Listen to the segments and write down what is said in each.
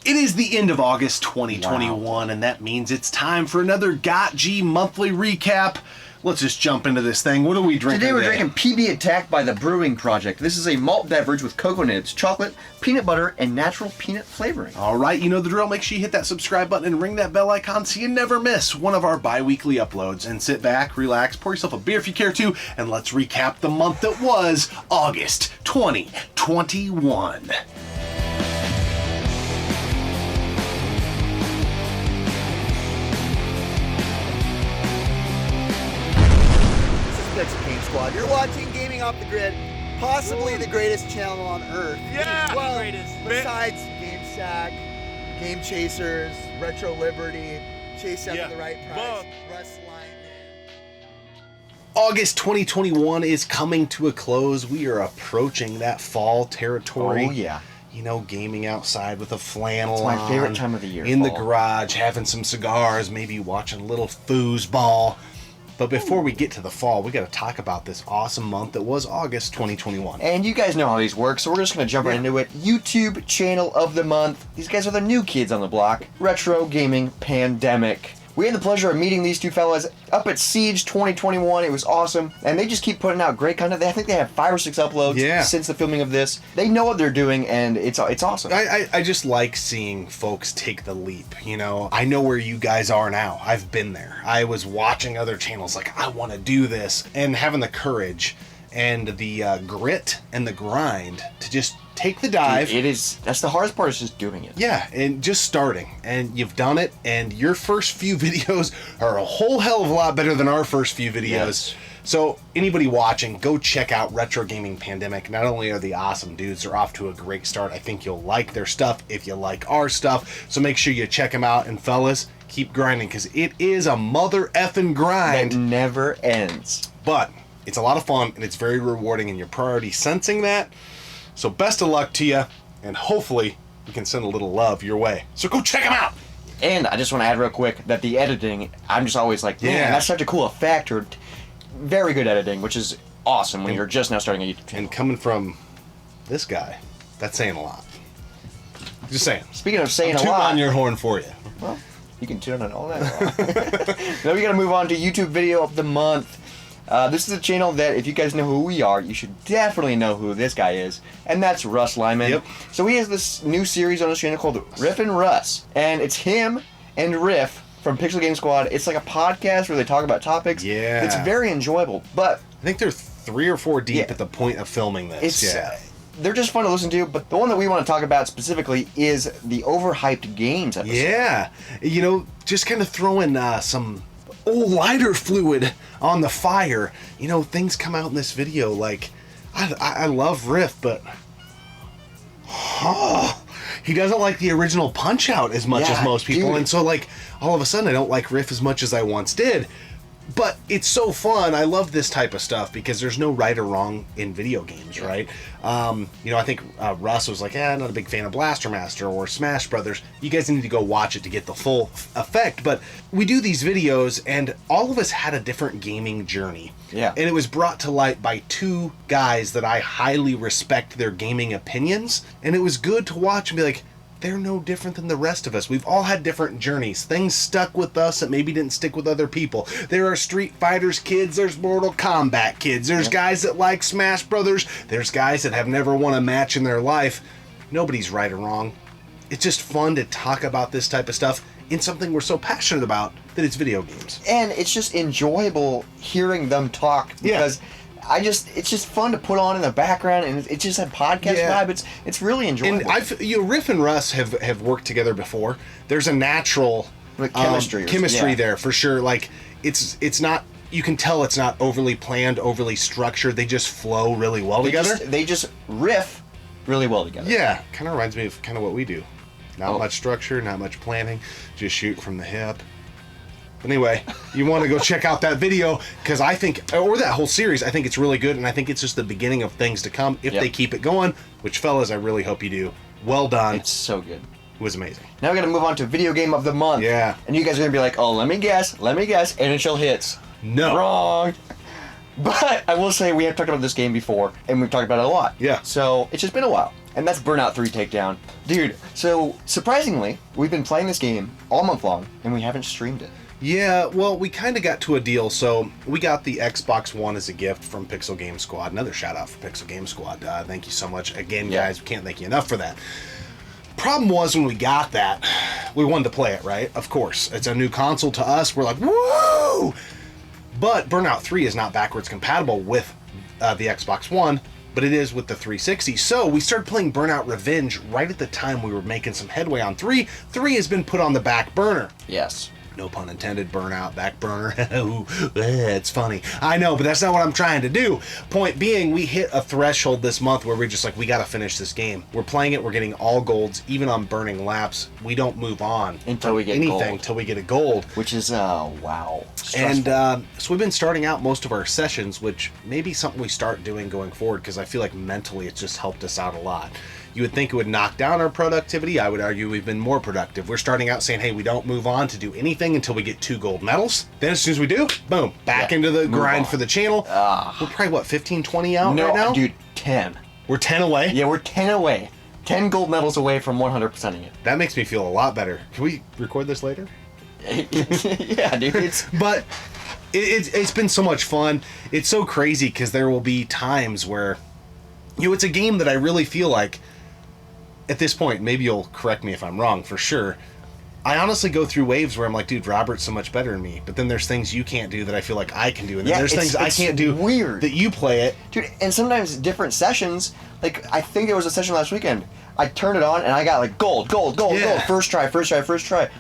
It is the end of August 2021, and that means it's time for another Got G monthly recap. Let's just jump into this thing. What are we drinking today? We're today? drinking PB Attack by the Brewing Projekt. This is a malt beverage with cocoa nibs, chocolate, peanut butter, and natural peanut flavoring. All right, you know the drill. Make sure you hit that subscribe button and ring that bell icon so you never miss one of our bi-weekly uploads. And sit back, relax, pour yourself a beer if you care to, and let's recap the month that was August 2021. Game Squad. You're watching Gaming Off the Grid, possibly the greatest channel on earth. Yeah, well, greatest. Besides GameSack, Game Chasers, Retro Liberty, Chase Up at the Right Price, Russ Lyman. August 2021 is coming to a close. We are approaching that fall territory. Oh, yeah. You know, gaming outside with a flannel It's my on, favorite time of the year. in the fall. garage, having some cigars, maybe watching a little foosball. But before we get to the fall, we got to talk about this awesome month that was August 2021. And you guys know how these work, so we're just going to jump right into it. YouTube Channel of the Month. These guys are the new kids on the block. Retro Gaming Pandemic. We had the pleasure of meeting these two fellas up at Siege 2021. It was awesome. And they just keep putting out great content. I think they have 5 or 6 uploads since the filming of this. They know what they're doing, and it's awesome. I just like seeing folks take the leap, you know. I know where you guys are now. I've been there. I was watching other channels like, I want to do this. And having the courage and the grit and the grind to just take the dive. Dude, that's the hardest part, is just doing it. Yeah, and just starting. And you've done it, and your first few videos are a whole hell of a lot better than our first few videos. Yes. So anybody watching, go check out Retro Gaming Pandemic. Not only are they awesome dudes, they're off to a great start. I think you'll like their stuff if you like our stuff. So make sure you check them out. And fellas, keep grinding, because it is a mother effing grind. That never ends. But it's a lot of fun, and it's very rewarding, and you're already sensing that. So best of luck to you, and hopefully we can send a little love your way. So go check them out! And I just want to add real quick that the editing, I'm just always like, man, that's such a cool effect, or very good editing, which is awesome when you're just now starting a YouTube channel. And coming from this guy, that's saying a lot. Just saying. Speaking of saying I'm a tooting lot, on your horn for you. well, you can tune on all that. Now we got to move on to YouTube Video of the Month. This is a channel that, if you guys know who we are, you should definitely know who this guy is, and that's Russ Lyman. Yep. So he has this new series on his channel called Riff and Russ, and it's him and Riff from Pixel Game Squad. It's like a podcast where they talk about topics. Yeah. It's very enjoyable, but I think they're 3 or 4 deep at the point of filming this. they're just fun to listen to, but the one that we want to talk about specifically is the overhyped games episode. Yeah. You know, just kind of throwing some old lighter fluid on the fire. You know, things come out in this video like, I love Riff, but he doesn't like the original Punch-Out as much as most people. Dude. And so, like, all of a sudden I don't like Riff as much as I once did. But it's so fun. I love this type of stuff because there's no right or wrong in video games, right? You know, I think Russ was like, not a big fan of Blaster Master or Smash Brothers. You guys need to go watch it to get the full effect. But we do these videos, and all of us had a different gaming journey. Yeah. And it was brought to light by 2 guys that I highly respect their gaming opinions. And it was good to watch and be like, they're no different than the rest of us. We've all had different journeys. Things stuck with us that maybe didn't stick with other people. There are Street Fighters kids. There's Mortal Kombat kids. There's guys that like Smash Brothers. There's guys that have never won a match in their life. Nobody's right or wrong. It's just fun to talk about this type of stuff in something we're so passionate about that it's video games. And it's just enjoyable hearing them talk because it's just fun to put on in the background, and it's just a podcast vibe. It's really enjoyable. And Riff and Russ have worked together before. There's a natural chemistry there for sure. Like it's not. You can tell it's not overly planned, overly structured. They just flow really well together. They just riff really well together. Yeah, kind of reminds me of kind of what we do. Not much structure, not much planning. Just shoot from the hip. Anyway, you want to go check out that video because I think, or that whole series, I think it's really good, and I think it's just the beginning of things to come if they keep it going, which, fellas, I really hope you do. Well done. It's so good. It was amazing. Now we're going to move on to Video Game of the Month. Yeah. And you guys are going to be like, oh, let me guess, NHL hits. No. Wrong. But I will say we have talked about this game before, and we've talked about it a lot. Yeah. So it's just been a while. And that's Burnout 3 Takedown. Dude, so surprisingly, we've been playing this game all month long, and we haven't streamed it. Yeah, well, we kind of got to a deal. So we got the Xbox One as a gift from Pixel Game Squad. Another shout out for Pixel Game Squad. Thank you so much. Again, guys, we can't thank you enough for that. Problem was, when we got that, we wanted to play it, right? Of course. It's a new console to us. We're like, woo! But Burnout 3 is not backwards compatible with the Xbox One, but it is with the 360. So we started playing Burnout Revenge right at the time we were making some headway on 3. 3 has been put on the back burner. Yes. No pun intended, burnout, back burner. Ooh, it's funny. I know, but that's not what I'm trying to do. Point being, we hit a threshold this month where we're just like, we got to finish this game. We're playing it, we're getting all golds, even on burning laps. We don't move on until we get anything gold. until we get a gold. Which is, wow. Stressful. And so we've been starting out most of our sessions, which may be something we start doing going forward, because I feel like mentally it's just helped us out a lot. You would think it would knock down our productivity. I would argue we've been more productive. We're starting out saying, hey, we don't move on to do anything until we get 2 gold medals. Then as soon as we do, boom, back into the grind for the channel. We're probably, what, 15, 20 out right now? No, dude, 10. We're 10 away? Yeah, we're 10 away. 10 gold medals away from 100%ing it. That makes me feel a lot better. Can we record this later? Yeah, dude. But it's been so much fun. It's so crazy because there will be times where, it's a game that I really feel like, at this point, maybe you'll correct me if I'm wrong, for sure, I honestly go through waves where I'm like, dude, Robert's so much better than me. But then there's things you can't do that I feel like I can do. And then there's things I can't do weird. That you play it. Dude, and sometimes different sessions, like, I think there was a session last weekend, I turned it on and I got like gold. First try. And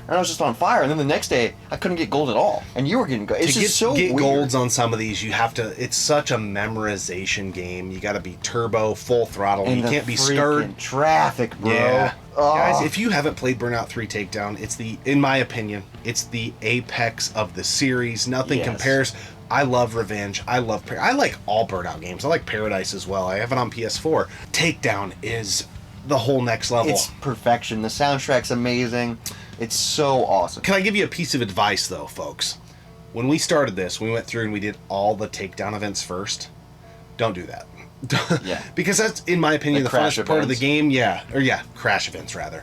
I was just on fire. And then the next day, I couldn't get gold at all. And you were getting gold. It's just so get weird. golds on some of these, you have to, it's such a memorization game. You got to be turbo, full throttle. And you can't be scared. Traffic, bro. Yeah. Oh. Guys, if you haven't played Burnout 3 Takedown, it's in my opinion, it's the apex of the series. Nothing compares. I love Revenge. I like all Burnout games. I like Paradise as well. I have it on PS4. Takedown is the whole next level. It's perfection. The soundtrack's amazing. It's so awesome. Can I give you a piece of advice, though, folks? When we started this, we went through and we did all the Takedown events first. Don't do that. Yeah. Because that's, in my opinion, the funnest part of the game. Crash events, rather.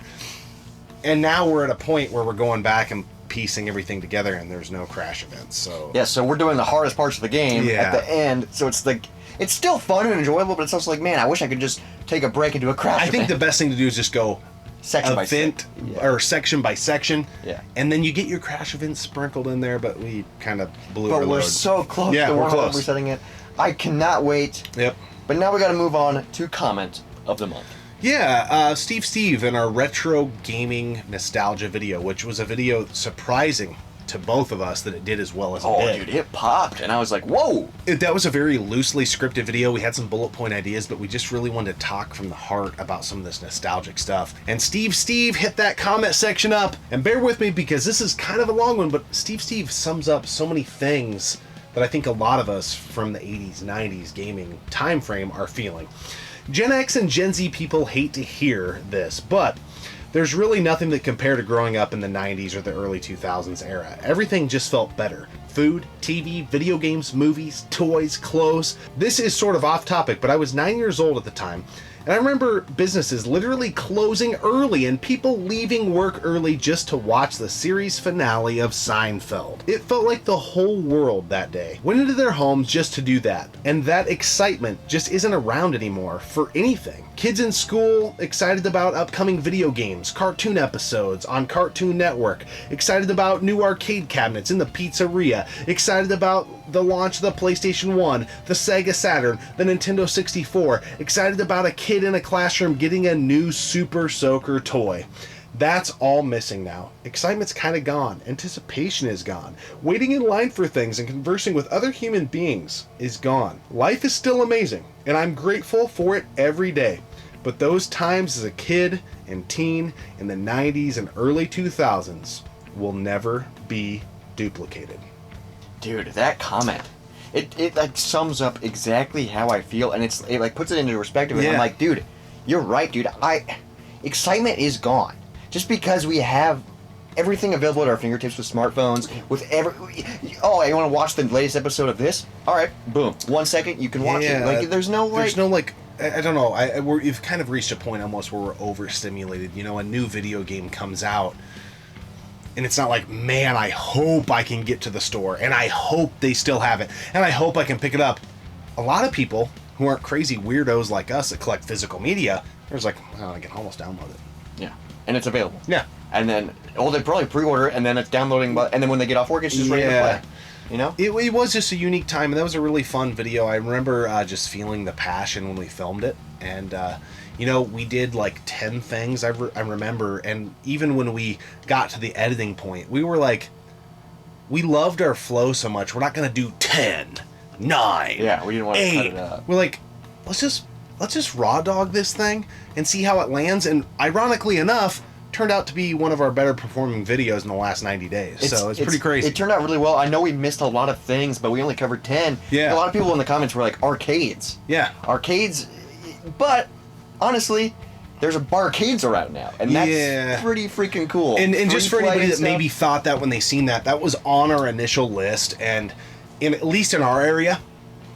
And now we're at a point where we're going back and piecing everything together, and there's no crash events. So so we're doing the hardest parts of the game at the end. So it's like, it's still fun and enjoyable, but it's also like, man, I wish I could just take a break and do a crash event. I think the best thing to do is just go section by section. Yeah. And then you get your crash events sprinkled in there, but we kind of blew our load. But we're so close to we're close. resetting it. I cannot wait. Yep. But now we got to move on to comment of the month. Yeah, Steve in our retro gaming nostalgia video, which was a video surprising to both of us that it did as well as it did. Oh, dude, it popped, and I was like, whoa! That was a very loosely scripted video. We had some bullet point ideas, but we just really wanted to talk from the heart about some of this nostalgic stuff. And Steve hit that comment section up. And bear with me because this is kind of a long one, but Steve sums up so many things that I think a lot of us from the 80s, 90s gaming time frame are feeling. Gen X and Gen Z people hate to hear this, but there's really nothing that compared to growing up in the 90s or the early 2000s era. Everything just felt better. Food, TV, video games, movies, toys, clothes. This is sort of off topic, but I was 9 years old at the time. And I remember businesses literally closing early and people leaving work early just to watch the series finale of Seinfeld. It felt like the whole world that day went into their homes just to do that. And that excitement just isn't around anymore for anything. Kids in school excited about upcoming video games, cartoon episodes on Cartoon Network, excited about new arcade cabinets in the pizzeria, excited about the launch of the PlayStation 1, the Sega Saturn, the Nintendo 64, excited about a kid in a classroom getting a new Super Soaker toy. That's all missing now. Excitement's kind of gone. Anticipation is gone. Waiting in line for things and conversing with other human beings is gone. Life is still amazing, and I'm grateful for it every day. But those times as a kid and teen in the 90s and early 2000s will never be duplicated. Dude, that comment, it like sums up exactly how I feel, and it like puts it into perspective. And I'm like, dude, you're right, dude. Excitement is gone just because we have everything available at our fingertips with smartphones. You want to watch the latest episode of this? All right, boom, 1 second, you can watch it. Like, there's no I don't know. We've kind of reached a point almost where we're overstimulated. You know, a new video game comes out, and it's not like, man, I hope I can get to the store, and I hope they still have it, and I hope I can pick it up. A lot of people who aren't crazy weirdos like us that collect physical media, they're just like, well, I can almost download it. Yeah, and it's available. Yeah. And then, they probably pre-order it, and then it's downloading, and then when they get off work, it's just ready to play. You know? It was just a unique time, and that was a really fun video. I remember just feeling the passion when we filmed it, and you know, we did like 10 things I remember, and even when we got to the editing point, we were like, we loved our flow so much, we're not going to do 10, 9, yeah, we didn't want to 8. cut it up. We're like, let's just raw dog this thing and see how it lands, and ironically enough, turned out to be one of our better performing videos in the last 90 days. So it's pretty crazy. It turned out really well. I know we missed a lot of things, but we only covered 10. Yeah. A lot of people in the comments were like, arcades. Yeah. Arcades, but honestly, there's a barcades around now, and that's pretty freaking cool. And just for anybody that stuff. maybe thought that when they seen that was on our initial list, and at least in our area,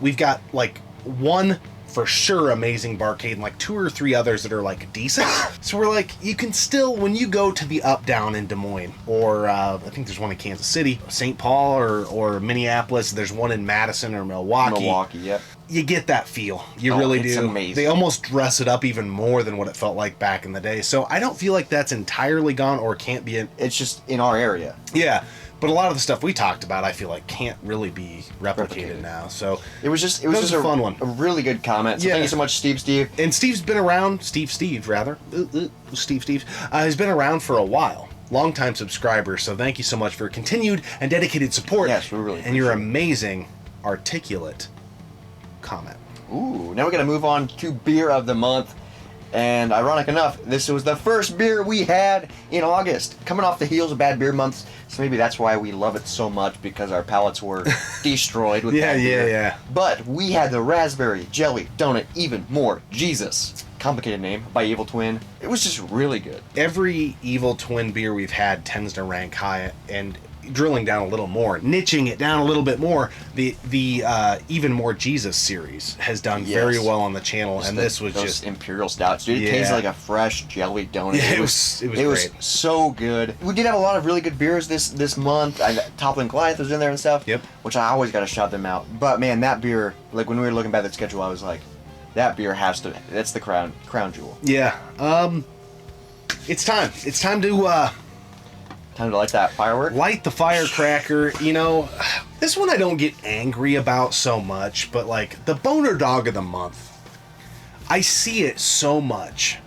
we've got like one for sure amazing barcade and like 2 or 3 others that are like decent. So we're like, you can still, when you go to the Up Down in Des Moines, or I think there's one in Kansas City, St. Paul, or Minneapolis, there's one in Madison or Milwaukee. Yep. You get that feel. You really do. It's amazing. They almost dress it up even more than what it felt like back in the day. So I don't feel like that's entirely gone or can't be. It's just in our area. Yeah. But a lot of the stuff we talked about, I feel like can't really be replicated now. So it was just a fun one. A really good comment. So thank you so much, Steve. And Steve's been around. Steve, rather. Steve. He's been around for a while. Longtime subscriber. So thank you so much for continued and dedicated support. Yes, we really. And your amazing, articulate comment. Ooh, now we got to move on to beer of the month. And ironic enough, this was the first beer we had in August, coming off the heels of bad beer months. So maybe that's why we love it so much, because our palates were destroyed with bad beer. Yeah. But we had the raspberry jelly donut even more Jesus. Complicated name by Evil Twin. It was just really good. Every Evil Twin beer we've had tends to rank high, and drilling down a little more, niching it down a little bit more, the Even More Jesus series has done very well on the channel, and this was just Imperial Stouts, dude. It tasted like a fresh jelly donut. Yeah, it was great. So good. We did have a lot of really good beers this month. Toppling Goliath was in there and stuff. Yep. Which I always got to shout them out. But man, that beer, like when we were looking back at the schedule, I was like, that beer that's the crown jewel. Yeah. It's time. It's time to time to light that firework. Light the firecracker. You know, this one I don't get angry about so much, but like the Boner Dog of the Month, I see it so much,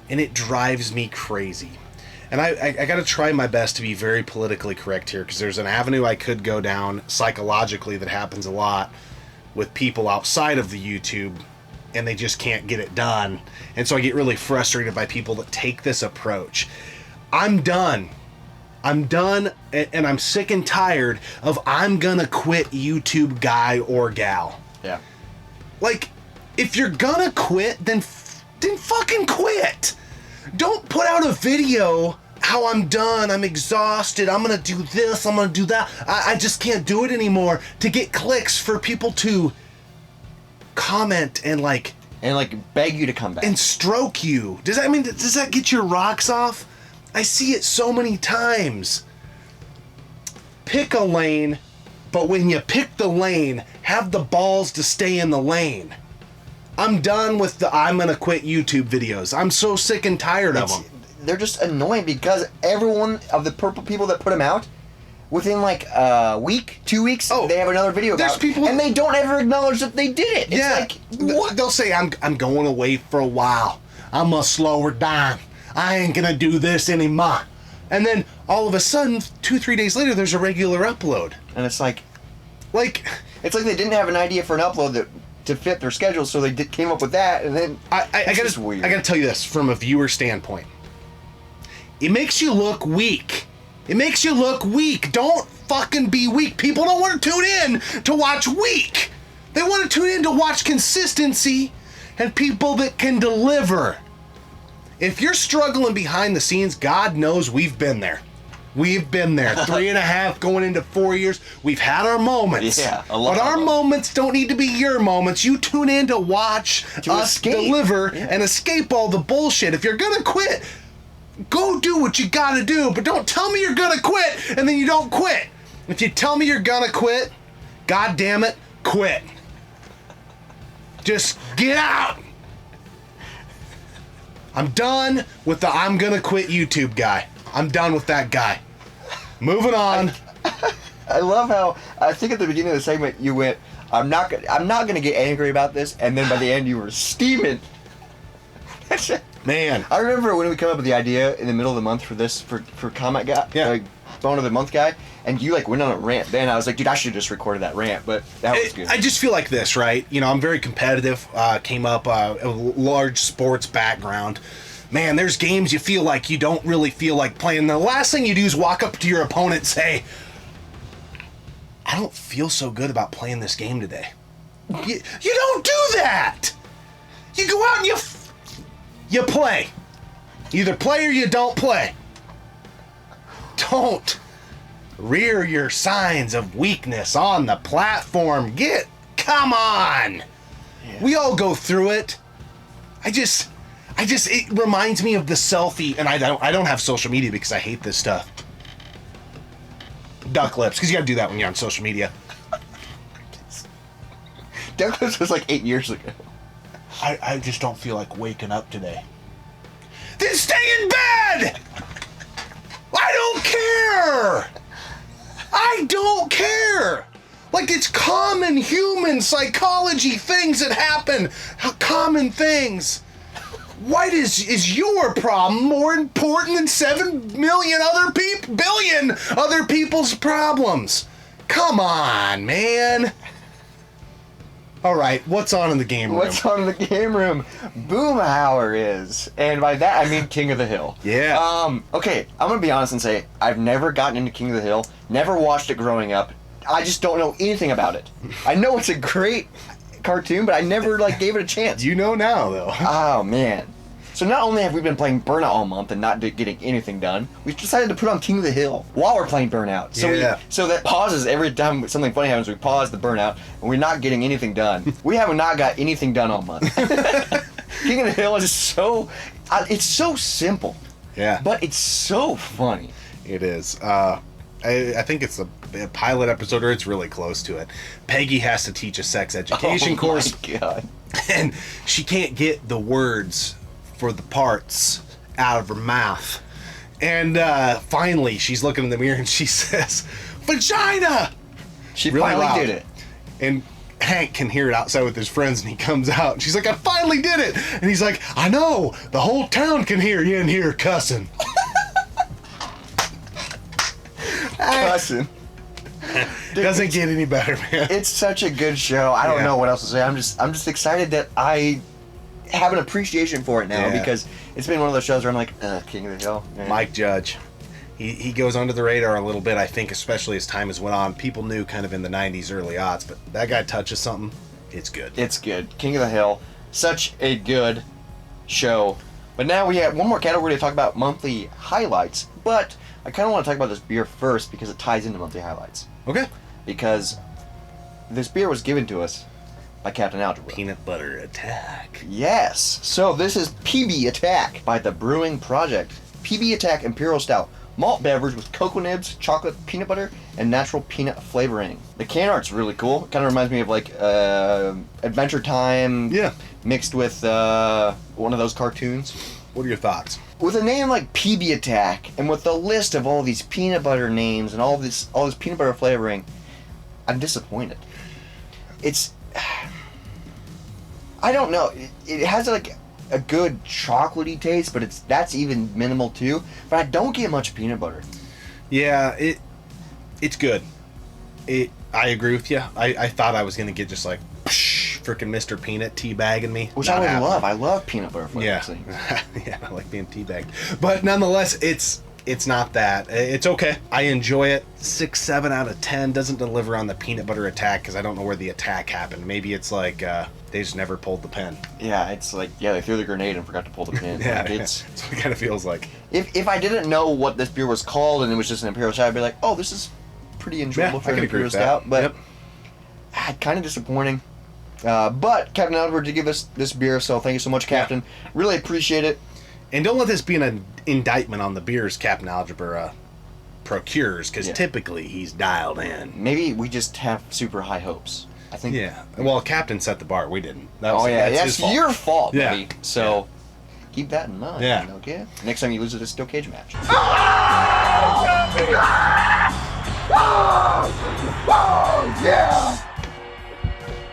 and it drives me crazy. And I got to try my best to be very politically correct here, because there's an avenue I could go down psychologically that happens a lot with people outside of the YouTube, and they just can't get it done. And so I get really frustrated by people that take this approach. I'm done, and I'm sick and tired of I'm gonna quit YouTube guy or gal. Yeah. Like, if you're gonna quit, then fucking quit. Don't put out a video how I'm done, I'm exhausted, I'm gonna do this, I'm gonna do that. I just can't do it anymore to get clicks for people to comment and beg you to come back and stroke you. Does that get your rocks off? I see it so many times. Pick a lane, but when you pick the lane, have the balls to stay in the lane. I'm done with I'm gonna quit YouTube videos. I'm so sick and tired of them. They're just annoying, because everyone of the purple people that put them out, within like a week, 2 weeks, they have another video there's out, people, and they don't ever acknowledge that they did it. It's like, what? They'll say, I'm going away for a while. I'm gonna slow her down. I ain't gonna do this anymore. And then all of a sudden, 2-3 days later, there's a regular upload. And it's like it's like they didn't have an idea for an upload to fit their schedule, so they came up with that, and then it's weird. I gotta tell you this from a viewer standpoint. It makes you look weak. Don't fucking be weak. People don't want to tune in to watch weak. They want to tune in to watch consistency and people that can deliver. If you're struggling behind the scenes, God knows we've been there. We've been there. 3.5 going into 4 years. We've had our moments. Yeah, a lot But of our them. moments don't need to be your moments. You tune in to watch us escape. deliver Yeah. and escape all the bullshit. If you're gonna quit, go do what you gotta do. But don't tell me you're gonna quit and then you don't quit. If you tell me you're gonna quit, God damn it, quit. Just get out. I'm done with the I'm gonna quit YouTube guy. I'm done with that guy. Moving on. I love how I think at the beginning of the segment you went, I'm not gonna get angry about this, and then by the end you were steaming. Man. I remember when we come up with the idea in the middle of the month for this for comment guy, Yeah. like Bone of the Month guy, and you like went on a rant. Then I was like, dude, I should have just recorded that rant, but that was good. I just feel like this, right? You know, I'm very competitive. Came up a large sports background. Man, there's games you feel like you don't really feel like playing. The last thing you do is walk up to your opponent and say, I don't feel so good about playing this game today. You don't do that! You go out and you play. You either play or you don't play. Don't rear your signs of weakness on the platform. Come on! Yeah. We all go through it. It reminds me of the selfie, and I don't have social media because I hate this stuff. Duck lips, because you gotta do that when you're on social media. Douglas was like 8 years ago. I just don't feel like waking up today. Then stay in bed! I don't care! I don't care! Like, it's common human psychology things that happen. Common things. What is your problem more important than 7 billion other people's problems? Come on, man. All right, what's on in the game room? What's on in the game room? Boomhauer is, and by that I mean King of the Hill. Yeah. Okay, I'm gonna be honest and say I've never gotten into King of the Hill. Never watched it growing up. I just don't know anything about it. I know it's a great cartoon, but I never gave it a chance. You know now, though. Oh man. So not only have we been playing Burnout all month and not getting anything done, we've decided to put on King of the Hill while we're playing Burnout. So Yeah. so that pauses every time something funny happens. We pause the Burnout, and we're not getting anything done. We have not got anything done all month. King of the Hill is so, it's so simple, Yeah. but it's so funny. It is. I think it's a pilot episode, or it's really close to it. Peggy has to teach a sex education course, Oh my god. and she can't get the words for the parts out of her mouth. And finally, she's looking in the mirror and she says, "Vagina!" She Really finally loud. did it. And Hank can hear it outside with his friends, and he comes out, and she's like, "I finally did it!" And he's like, "I know, the whole town can hear you in here cussing." Cussing. Doesn't get any better, man. It's such a good show. I don't Yeah. know what else to say. I'm just excited that I have an appreciation for it now Yeah. because it's been one of those shows where I'm like, King of the Hill. Yeah. Mike Judge. He goes under the radar a little bit, I think, especially as time has went on. People knew kind of in the 90s, early aughts, but that guy touches something, it's good. It's good. King of the Hill. Such a good show. But now we have one more category to talk about monthly highlights. But I kind of want to talk about this beer first because it ties into monthly highlights. Okay. Because this beer was given to us by Captain Algebra. Peanut Butter Attack. Yes. So this is PB Attack by the Brewing Projekt. PB Attack Imperial Stout. Malt beverage with cocoa nibs, chocolate, peanut butter, and natural peanut flavoring. The can art's really cool. It kind of reminds me of Adventure Time Yeah. mixed with one of those cartoons. What are your thoughts? With a name like PB Attack and with the list of all these peanut butter names and all this peanut butter flavoring, I'm disappointed. It's I don't know. It has a good chocolatey taste, but that's even minimal too. But I don't get much peanut butter. Yeah, it's good. I agree with you. I thought I was going to get just freaking Mr. Peanut teabagging me. Which Not I would happening. love. I love peanut butter flavored Yeah. things. Yeah, I like being teabagged. But nonetheless, it's It's not that. It's okay. I enjoy it. 6, 7 out of 10. Doesn't deliver on the peanut butter attack because I don't know where the attack happened. Maybe it's like they just never pulled the pin. Yeah, it's like, they threw the grenade and forgot to pull the pin. Yeah, like, that's what it kind of feels like. If I didn't know what this beer was called and it was just an Imperial Stout, I'd be like, oh, this is pretty enjoyable for an Imperial Stout. But kind of disappointing. But Captain Algebra did give us this beer, so thank you so much, Captain. Really appreciate it. And don't let this be an indictment on the beers Captain Algebra procures, because typically he's dialed in. Maybe we just have super high hopes. I think. Yeah. Well, Captain set the bar. We didn't. That's your fault, buddy. Yeah. So keep that in mind. Yeah. Okay. Next time you lose it, it's a steel cage match. Yeah!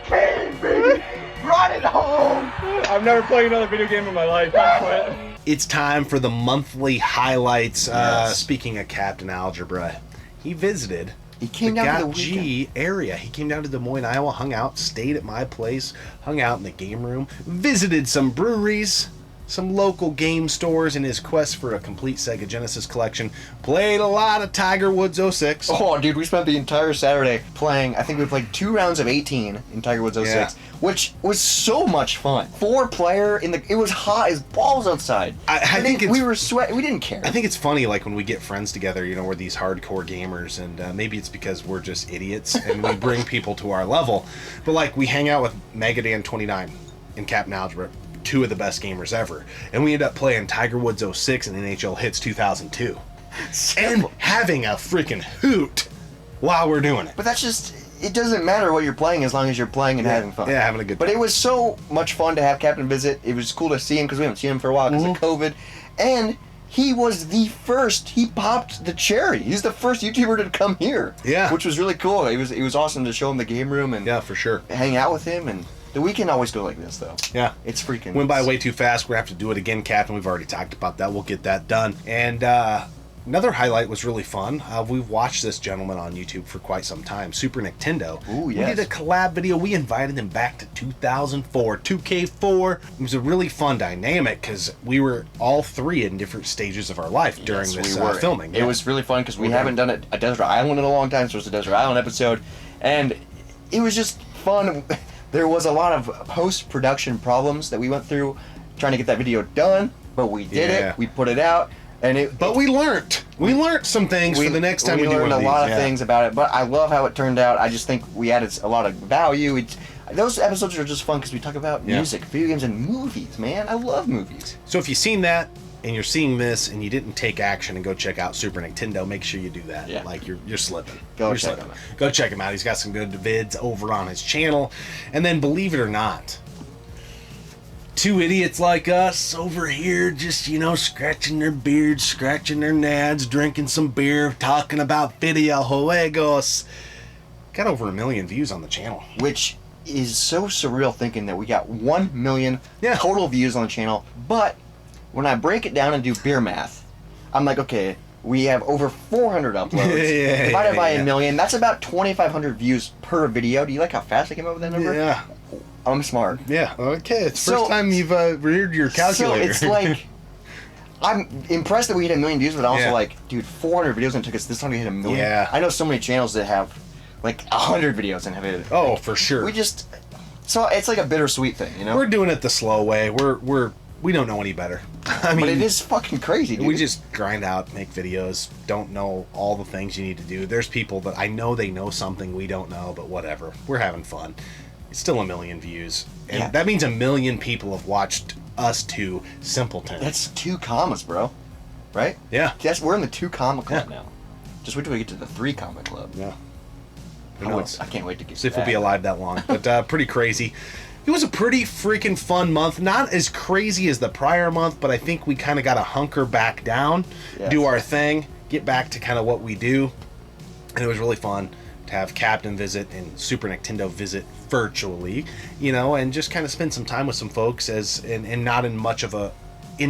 King, baby! Run it home! I've never played another video game in my life. I quit. It's time for the monthly highlights. Speaking of Captain Algebra, he visited He came the down to the G area. He came down to Des Moines, Iowa, hung out, stayed at my place, hung out in the game room, visited some breweries, some local game stores in his quest for a complete Sega Genesis collection, played a lot of Tiger Woods 06. Oh, dude, we spent the entire Saturday playing. I think we played 2 rounds of 18 in Tiger Woods 06, which was so much fun. 4-player it was hot as balls outside. I think we were sweating. We didn't care. I think it's funny, like when we get friends together, you know, we're these hardcore gamers, and maybe it's because we're just idiots and we bring people to our level. But like we hang out with Megadan29 and Captain Algebra, 2 of the best gamers ever, and we end up playing Tiger Woods 06 and NHL Hits 2002 and having a freaking hoot while we're doing it. But that's just, it doesn't matter what you're playing as long as you're playing and having fun. Yeah, having a good time. But it was so much fun to have Captain visit. It was cool to see him because we haven't seen him for a while because of COVID. And he was the first. He popped the cherry. He's the first YouTuber to come here. Yeah. Which was really cool. It was awesome to show him the game room and for sure. hang out with him. And the weekend always go like this, though. Yeah. It's freaking... Went by way too fast. We're going to have to do it again, Captain. We've already talked about that. We'll get that done. And another highlight was really fun. We've watched this gentleman on YouTube for quite some time, Super Nicktendo. Ooh, We yes. did a collab video. We invited him back to 2004, 2K4. It was a really fun dynamic because we were all 3 in different stages of our life during this filming. It was really fun because we haven't done a Desert Island in a long time, so it was a Desert Island episode. And it was just fun. There was a lot of post-production problems that we went through trying to get that video done, but we did it. We put it out, and But we learned. We learned some things for the next time we do one of learned these. a lot of things about it, but I love how it turned out. I just think we added a lot of value. Those episodes are just fun because we talk about music, video games, and movies, man. I love movies. So if you've seen that, and you're seeing this, and you didn't take action and go check out Super Nicktendo, make sure you do that. Yeah. Like, you're slipping. Go check him out. Go check him out. He's got some good vids over on his channel. And then, believe it or not, 2 idiots like us over here just, you know, scratching their beards, scratching their nads, drinking some beer, talking about videojuegos. Got over 1 million views on the channel. Which is so surreal thinking that we got 1 million total views on the channel, but when I break it down and do beer math, I'm like, okay, we have over 400 uploads. Divided by 1 million, that's about 2,500 views per video. Do you like how fast I came up with that number? Yeah. I'm smart. Yeah, okay. It's the first time you've reared your calculator. So it's like, I'm impressed that we hit 1 million views, but I'm also like, dude, 400 videos and it took us this long to hit 1 million. Yeah. I know so many channels that have like 100 videos and have hit it. Oh, for sure. So it's like a bittersweet thing, you know? We're doing it the slow way. We don't know any better. I mean, but it is fucking crazy, dude. We just grind out, make videos, don't know all the things you need to do. There's people that I know they know something we don't know, but whatever. We're having fun. It's still 1 million views. And that means 1 million people have watched us 2 simpletons. That's 2 commas, bro. Right? Yeah. We're in the 2 comma club now. Just wait till we get to the 3 comma club. Yeah. Who knows? I can't wait to get See to if we'll be alive that long. But pretty crazy. It was a pretty freaking fun month. Not as crazy as the prior month, but I think we kind of got to hunker back down, do our thing, get back to kind of what we do. And it was really fun to have Captain visit and Super Nicktendo visit virtually, you know, and just kind of spend some time with some folks and not in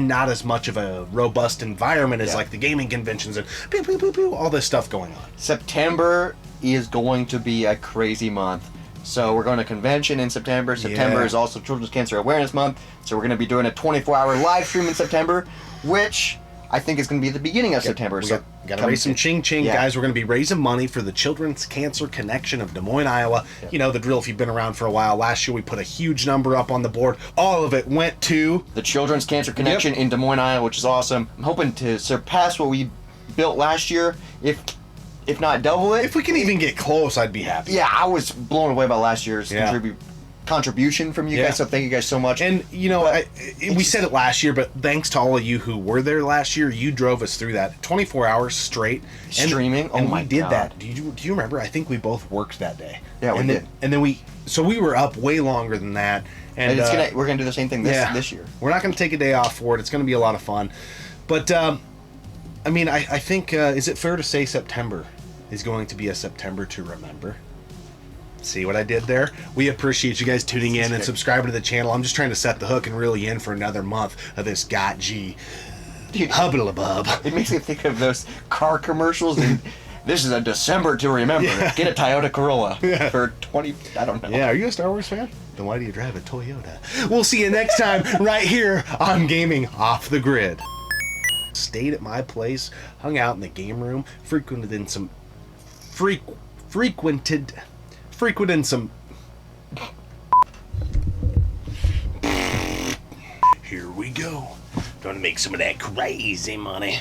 not as much of a robust environment as like the gaming conventions and pew, pew, pew, pew, all this stuff going on. September is going to be a crazy month. So we're going to convention in September. September is also Children's Cancer Awareness Month. So we're going to be doing a 24-hour live stream in September, which I think it's going to be at the beginning of September. We So got to raise some ching-ching, Yeah. guys. We're going to be raising money for the Children's Cancer Connection of Des Moines, Iowa. You know the drill if you've been around for a while. Last year we put a huge number up on the board. All of it went to the Children's Cancer Connection in Des Moines, Iowa, which is awesome. I'm hoping to surpass what we built last year, if not double it. If we can even get close, I'd be happy. Yeah, I was blown away by last year's contribution from you Yeah. guys, so thank you guys so much. And, you know, we said it last year, but thanks to all of you who were there last year, you drove us through that 24 hours straight. Streaming? And Oh my we did God. that. Do you remember? I think we both worked that day. Yeah, we and did. Then, and then we were up way longer than that. And we're gonna do the same thing this year. We're not gonna take a day off for it. It's gonna be a lot of fun. But I mean, I think is it fair to say September is going to be a September to remember? See what I did there? We appreciate you guys tuning in and subscribing to the channel. I'm just trying to set the hook and reel you in for another month of this Got G. Dude, Hubba-la-bub. it makes me think of those car commercials and this is a December to remember. Yeah. Get a Toyota Corolla for 20, I don't know. Yeah, are you a Star Wars fan? Then why do you drive a Toyota? We'll see you next time right here on Gaming Off the Grid. Stayed at my place, hung out in the game room, frequented some. Here we go. Gonna make some of that crazy money.